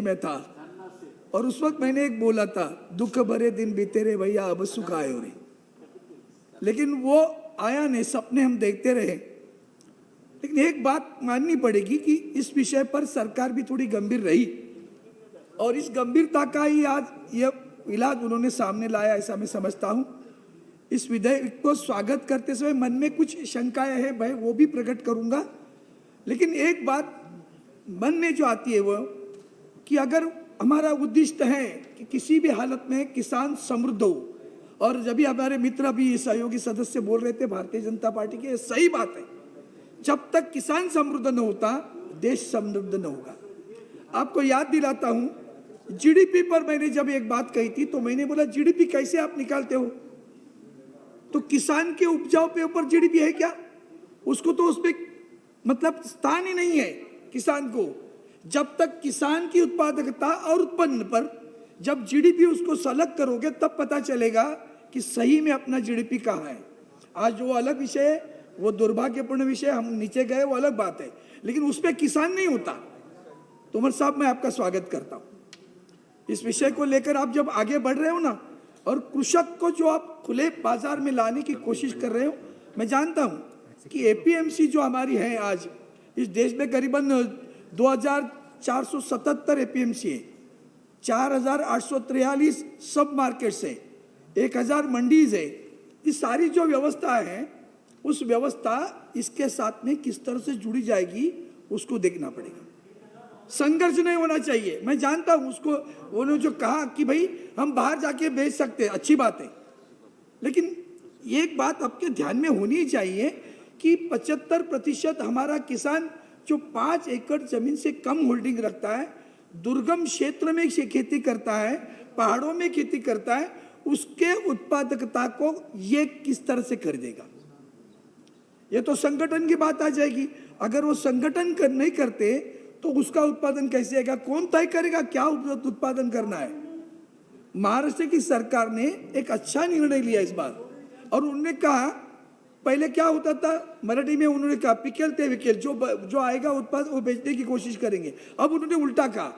में था और उस वक्त मैंने एक बोला था, दुख भरे दिन बीते रे भैया अब सुख आए रे, लेकिन वो आया नहीं, सपने हम देखते रहे। लेकिन एक बात माननी पड़ेगी कि इस विषय पर सरकार भी थोड़ी गंभीर रही और इस गंभीरता का ही आज यह इलाज उन्होंने सामने लाया, ऐसा मैं समझता हूं। इस विधेयक को स्वागत करते समय मन में कुछ शंकाएं हैं, भाई वो भी प्रकट करूंगा। लेकिन एक बात मन में जो आती है वो कि अगर हमारा उद्देश्य है कि किसी भी हालत में किसान समृद्ध हो, और जब भी हमारे मित्र भी सहयोगी सदस्य बोल रहे थे भारतीय जनता पार्टी के, सही बात है, जब तक किसान समृद्ध न होता देश समृद्ध न होगा। आपको याद दिलाता हूं, जीडीपी पर मैंने जब एक बात कही थी तो मैंने बोला जीडीपी कैसे आप निकालते हो, तो किसान के उपजाऊ पे ऊपर जीडीपी है क्या? उसको तो उसमें मतलब स्थान ही नहीं है किसान को। जब तक किसान की उत्पादकता और उत्पन्न पर जब जीडीपी उसको सलग करोगे तब पता चलेगा कि सही में अपना जीडीपी कहाँ है। आज वो अलग विषय है, वो दुर्भाग्यपूर्ण विषय, हम नीचे गए वो अलग बात है, लेकिन उसमें किसान नहीं होता। तोमर साहब, मैं आपका स्वागत करता हूं इस विषय को लेकर। आप जब आगे बढ़ रहे हो ना, और कृषक को जो आप खुले बाजार में लाने की कोशिश कर रहे हो, मैं जानता हूं कि एपीएमसी जो हमारी है आज इस देश में करीबन 2477 एपीएमसी है, 4843 सब मार्केट्स है, 1000 मंडीज है। ये सारी जो व्यवस्था है, उस व्यवस्था इसके साथ में किस तरह से जुड़ी जाएगी उसको देखना पड़ेगा। संघर्ष नहीं होना चाहिए। मैं जानता हूं उसको, उन्होंने जो कहा कि भाई हम बाहर जाके बेच सकते हैं, अच्छी बात है, लेकिन एक बात आपके ध्यान में होनी चाहिए कि 75% हमारा किसान जो 5 एकड़ जमीन से कम होल्डिंग रखता है, दुर्गम क्षेत्र में खेती करता है, पहाड़ों में खेती करता है, उसके उत्पादकता को ये किस तरह से खरीदेगा? ये तो संगठन की बात आ जाएगी। अगर वो संगठन नहीं करते तो उसका उत्पादन कैसे आएगा? कौन तय करेगा क्या उत्पादन करना है? महाराष्ट्र की सरकार ने एक अच्छा निर्णय लिया इस बार, और उन्होंने कहा, पहले क्या होता था मराठी में उन्होंने कहा पिकेल ते विकेल, जो आएगा उत्पाद वो बेचने की कोशिश करेंगे। अब उन्होंने उल्टा कहा,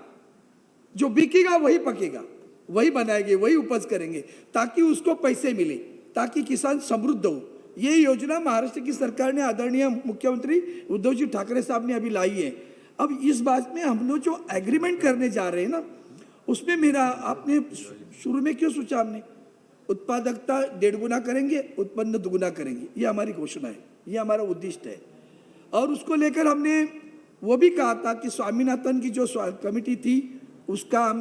जो बिकेगा वही पकेगा, वही बनाएंगे, वही उपज करेंगे, ताकि उसको पैसे मिले, ताकि किसान समृद्ध हो। ये योजना महाराष्ट्र की सरकार ने, आदरणीय मुख्यमंत्री उद्धव जी ठाकरे साहब ने अभी लाई है। अब इस बात में हम लोग जो एग्रीमेंट करने जा रहे हैं ना, उसमें मेरा, आपने शुरू में क्यों सोचा हमने उत्पादकता 1.5 गुना करेंगे, उत्पन्न 2 गुना करेंगे, ये हमारी घोषणा है, ये हमारा उद्देश्य है। और उसको लेकर हमने वो भी कहा था कि स्वामीनाथन की जो कमेटी थी उसका हम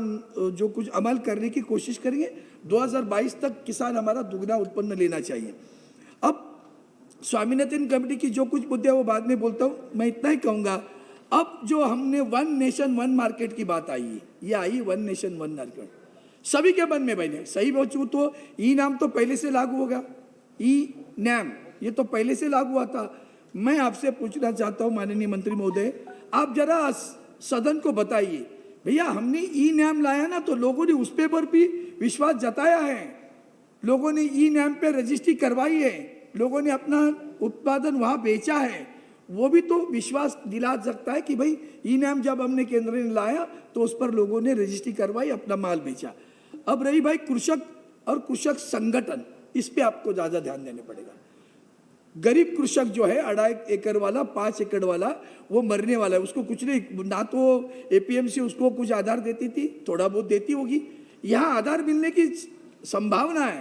जो कुछ अमल करने की कोशिश करेंगे। 2022 तक किसान हमारा 2 गुना उत्पन्न लेना चाहिए। अब स्वामीनाथन कमेटी की जो कुछ मुद्दे वो बाद में बोलता हूँ, मैं इतना ही कहूँगा। अब जो हमने 1 नेशन 1 मार्केट की बात आई है, ये आई 1 नेशन 1 मार्केट सभी के मन में बने। सही बचू तो ई नाम तो पहले से लागू होगा, ई नैम ये तो पहले से लागू हुआ था। मैं आपसे पूछना चाहता हूँ माननीय मंत्री महोदय, आप जरा सदन को बताइए, भैया हमने ई नैम लाया ना, तो लोगों ने उस पर भी विश्वास जताया है, लोगों ने ई नैम पे रजिस्ट्री करवाई है, लोगों ने अपना उत्पादन वहाँ बेचा है। वो भी तो विश्वास दिला सकता है कि भाई ई नैम जब हमने केंद्र ने लाया तो उस पर लोगों ने रजिस्ट्री करवाई, अपना माल बेचा। अब रही भाई कृषक और कृषक संगठन, इस पे आपको ज़्यादा ध्यान देने पड़ेगा। गरीब कृषक जो है 2.5 एकड़ वाला, 5 एकड़ वाला, वो मरने वाला है, उसको कुछ नहीं, ना तो एपीएमसी उसको कुछ आधार देती थी, थोड़ा बहुत देती होगी, यहाँ आधार मिलने की संभावना है,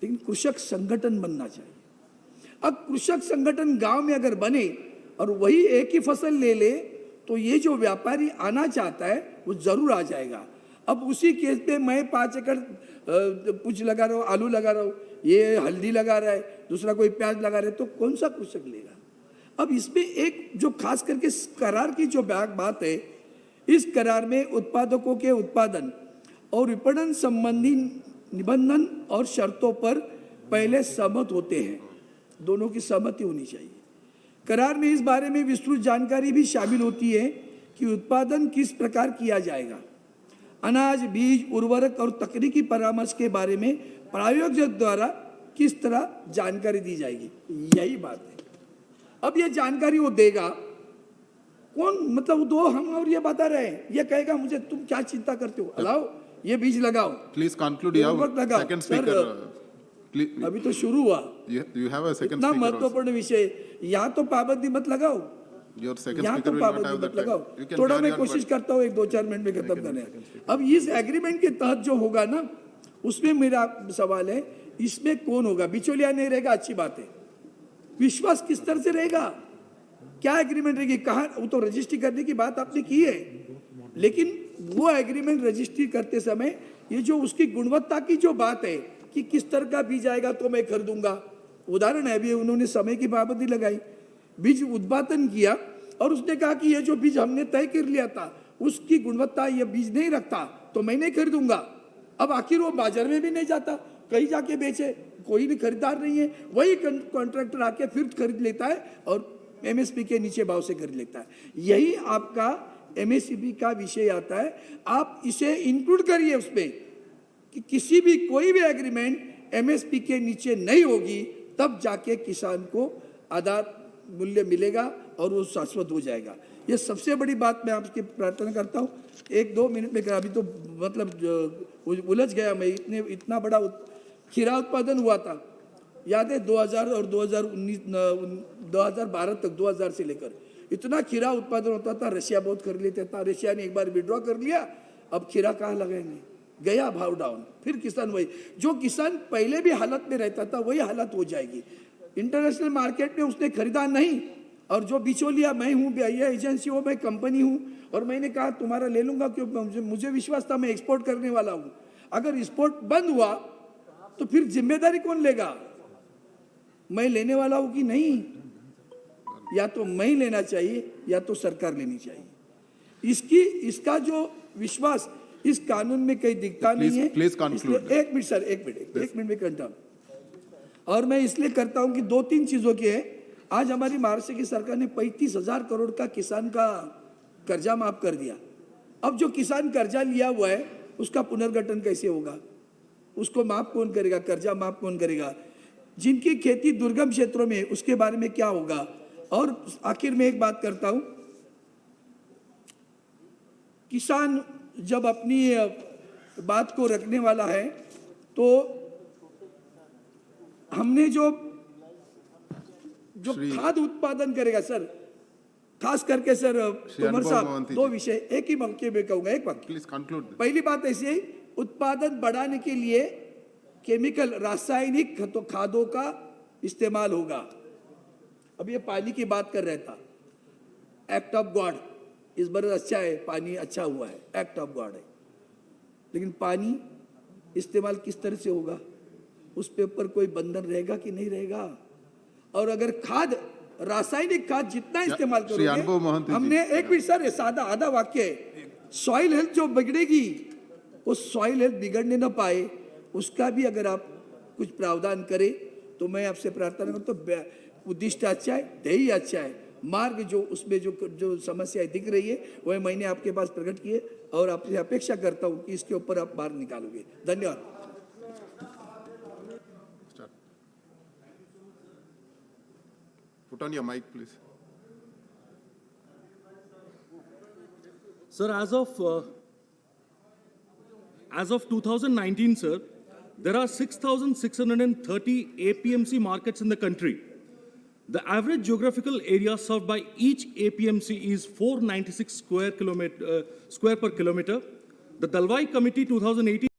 लेकिन कृषक संगठन बनना चाहिए। अब कृषक संगठन गांव में अगर बने और वही एक ही फसल ले ले, तो ये जो व्यापारी आना चाहता है वो जरूर आ जाएगा। अब उसी केस पे मैं 5 एकड़ कुछ लगा रहा हूँ, आलू लगा रहा हूँ, ये हल्दी लगा रहा है, दूसरा कोई प्याज लगा रहा है, तो कौन सा कृषक लेगा? अब इसमें एक जो खास करके करार की जो बात है, इस करार में उत्पादकों के उत्पादन और विपणन संबंधी निबंधन और शर्तों पर पहले सहमत होते हैं, दोनों की सहमति होनी चाहिए। करार में इस बारे में विस्तृत जानकारी भी शामिल होती है कि उत्पादन किस प्रकार किया जाएगा, अनाज, बीज, उर्वरक और तकनीकी परामर्श के बारे में प्रायोजक द्वारा किस तरह जानकारी दी जाएगी, यही बात है। अब ये जानकारी वो देगा, कौन मतलब दो हम और ये बता रहे हैं, ये कहेगा मुझे तुम क्या चिंता करते हो, अलाओ ये बीज लगाओ, Please conclude. You have वक्त लगाओ। second sir, speaker. Please, अभी तो शुरू हुआ, you have a second इतना speaker also. महत्वपूर्ण विषय, यहाँ तो पाबंदी मत लगाओ, Your second यहाँ speaker तो will not पाबंदी have मत that लगाओ। time. You can थोड़ा carry मैं on, कोशिश but करता हूँ 1-2-4 मिनट में खत्म करने। अब इस एग्रीमेंट के तहत जो होगा ना, उसमें मेरा सवाल है, इसमें कौन होगा? बिचौलिया नहीं रहेगा, अच्छी बात है। विश्वास किस तरह से रहेगा? क्या एग्रीमेंट रहेगी? कहाँ? वो तो रजिस्ट्री करने की बात आपने की है, लेकिन वो एग्रीमेंट रजिस्ट्री करते समय ये जो उसकी गुणवत्ता की जो बात है कि किस तरह का बीज आएगा तो मैं खरीदूंगा। उदाहरण है, अभी उन्होंने समय की पाबंदी लगाई, बीज उत्पादन किया और उसने कहा कि ये जो बीज हमने तय कर लिया था उसकी गुणवत्ता ये बीज नहीं रखता तो मैं नहीं खरीदूंगा। अब आखिर वो बाजार में भी नहीं जाता, कहीं जाके बेचे, कोई भी खरीदार नहीं है, वही कॉन्ट्रैक्टर आके फिर खरीद लेता है और एमएसपी के नीचे भाव से खरीद लेता है। यही आपका एमएसपी का विषय आता है। आप इसे इंक्लूड करिए उसमें कि किसी भी कोई भी एग्रीमेंट एमएसपी के नीचे नहीं होगी, तब जाके किसान को आधार मूल्य मिलेगा और वो शाश्वत हो जाएगा। ये सबसे बड़ी बात मैं आपकी प्रार्थना करता हूँ। 1-2 मिनट में अभी तो मतलब उलझ गया मैं, इतना बड़ा खीरा उत्पादन हुआ था, याद है 2000 और 2019 2012 तक, 2000 से लेकर इतना खीरा उत्पादन होता था। रशिया बहुत खरीद लेता था, रशिया ने एक बार विड्रॉ कर लिया, अब खीरा कहाँ लगाएंगे, गया भाव डाउन। फिर किसान वही, जो किसान पहले भी हालत में रहता था वही हालत हो जाएगी। इंटरनेशनल मार्केट में उसने खरीदा नहीं, और जो बिचौलिया मैं हूँ, ये एजेंसी हो, मैं कंपनी हूँ, और मैंने कहा तुम्हारा ले लूंगा क्यों, मुझे विश्वास था मैं एक्सपोर्ट करने वाला हूँ। अगर एक्सपोर्ट बंद हुआ तो फिर जिम्मेदारी कौन लेगा? मैं लेने वाला हूँ कि नहीं? या तो मैं लेना चाहिए या तो सरकार लेनी चाहिए। इसका जो विश्वास इस कानून में कहीं दिखता नहीं है। Please conclude. एक मिनट सर, एक मिनट में करता हूँ। और मैं इसलिए करता हूँ कि 2-3 चीजों की है। आज हमारी महाराष्ट्र की सरकार ने 35,000 करोड़ का किसान का कर्जा माफ कर दिया। अब जो किसान कर्जा लिया हुआ है उसका पुनर्गठन कैसे होगा? उसको माफ कौन करेगा? कर्जा माफ कौन करेगा? जिनकी खेती दुर्गम क्षेत्रों में, उसके बारे में क्या होगा? और आखिर में एक बात करता हूं, किसान जब अपनी बात को रखने वाला है तो हमने जो खाद उत्पादन करेगा सर, खास करके सर तोमर साहब, 2 विषय एक ही मौके में कहूंगा, एक वाक्य। Please conclude. पहली बात ऐसी है, उत्पादन बढ़ाने के लिए केमिकल रासायनिक खादों का इस्तेमाल होगा। अब ये पानी की बात कर रहा था, एक्ट ऑफ गॉड, इस बार अच्छा है, पानी अच्छा हुआ है, एक्ट ऑफ गॉड है, लेकिन पानी इस्तेमाल किस तरह से होगा? उस पे ऊपर कोई बंधन रहेगा कि नहीं रहेगा? और अगर खाद, रासायनिक खाद जितना इस्तेमाल करोगे, हमने एक भी सर सादा आधा वाक्य है, सॉइल हेल्थ जो बिगड़ेगी, वो सॉइल हेल्थ बिगड़ने ना पाए उसका भी अगर आप कुछ प्रावधान करें तो मैं आपसे प्रार्थना करता हूँ। तो उद्दिष्ट अच्छा है, ध्येय अच्छा है, मार्ग जो उसमें जो समस्याएं दिख रही है वह मैंने आपके पास प्रकट किए और आपसे अपेक्षा करता हूँ कि इसके ऊपर आप मार्ग निकालोगे। धन्यवाद। Put on your mic, please. Sir, as of 2019, sir, there are 6,630 APMC markets in the country. The average geographical area served by each APMC is 496 square per kilometer. The Dalwai Committee 2018